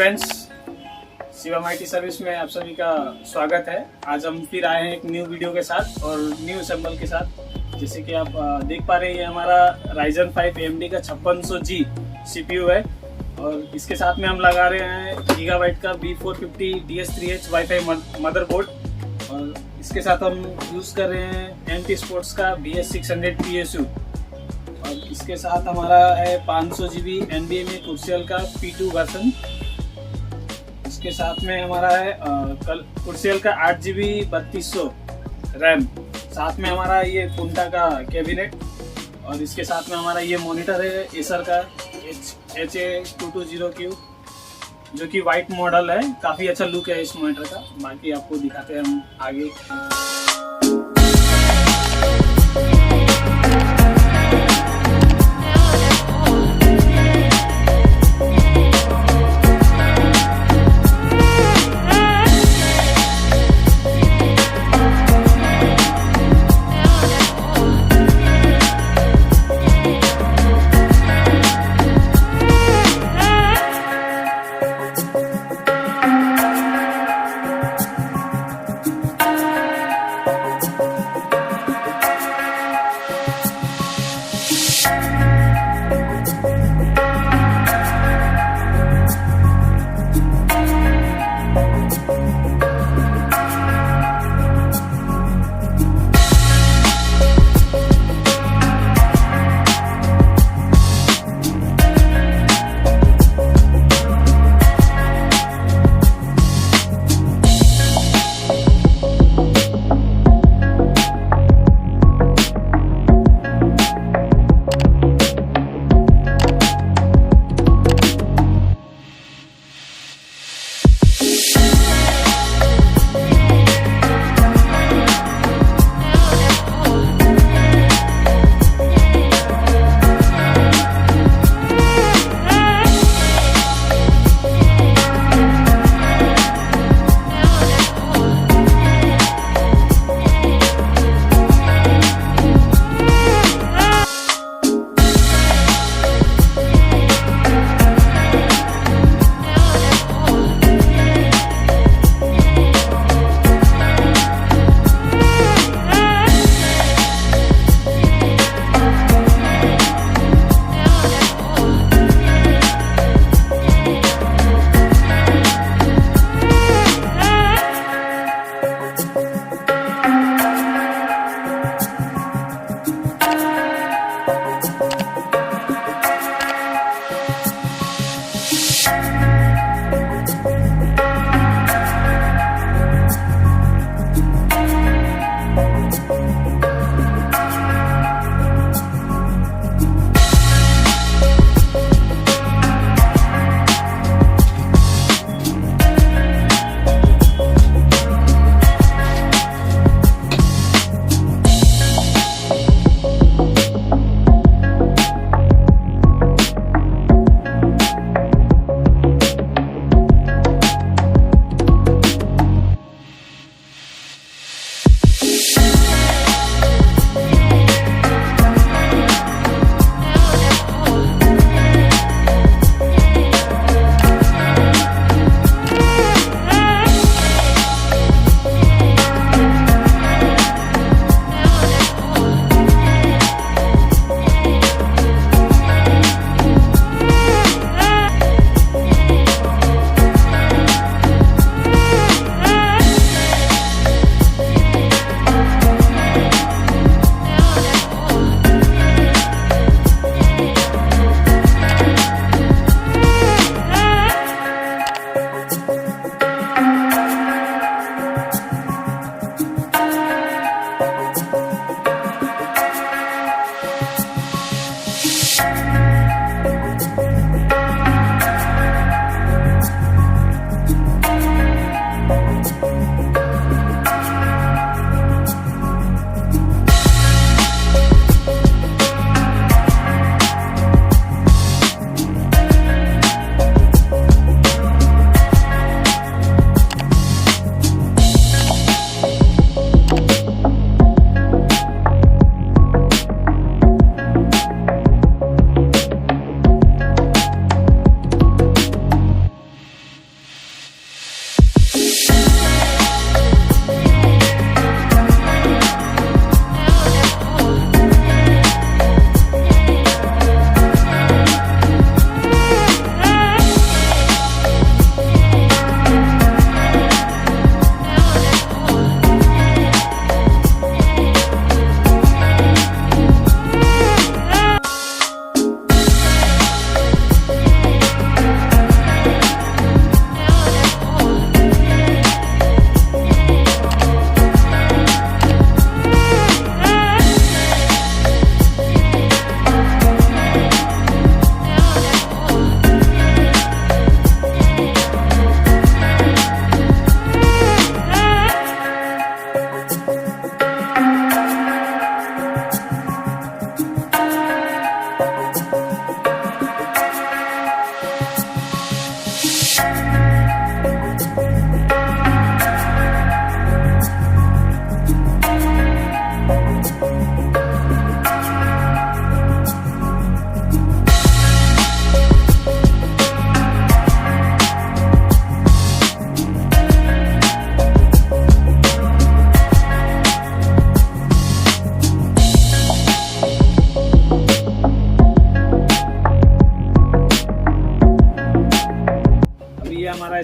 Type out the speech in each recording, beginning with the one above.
Friends, Shivam IT service में आप सभी का स्वागत है। आज हम फिर आए हैं एक न्यू वीडियो के साथ और न्यू सैम्पल के साथ। जैसे कि आप देख पा रहे हैं, ये हमारा Ryzen 5 AMD का 5600G CPU है और इसके साथ में हम लगा रहे हैं गीगाबाइट का B450 DS3H वाईफाई मदरबोर्ड और इसके साथ हम यूज़ कर रहे हैं AMD स्पोर्ट्स का BS600 PSU और इसके साथ हमारा है 500 GB NVMe कुर्सियल का P2 वर्जन। इसके साथ में हमारा है कुर्सियल का 8 GB 3200 रैम। साथ में हमारा ये पुंटा का कैबिनेट और इसके साथ में हमारा ये मॉनिटर है एसर का HA220Q जो कि वाइट मॉडल है। काफ़ी अच्छा लुक है इस मॉनिटर का। बाकी आपको दिखाते हैं हम आगे।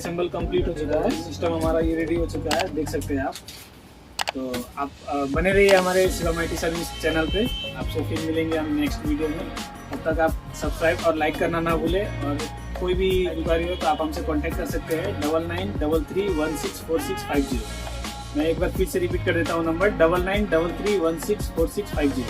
असेंबल कंप्लीट हो चुका है, सिस्टम हमारा ये रेडी हो चुका है, देख सकते हैं आप। तो आप बने रहिए हमारे शिवम IT सर्विस चैनल पे। आपसे फिर मिलेंगे हम नेक्स्ट वीडियो में। तब तक आप सब्सक्राइब और लाइक करना ना भूलें, और कोई भी इंक्वायरी हो तो आप हमसे कांटेक्ट कर सकते हैं 9933164650। मैं एक बार फिर से रिपीट कर देता हूँ नंबर 9933164650।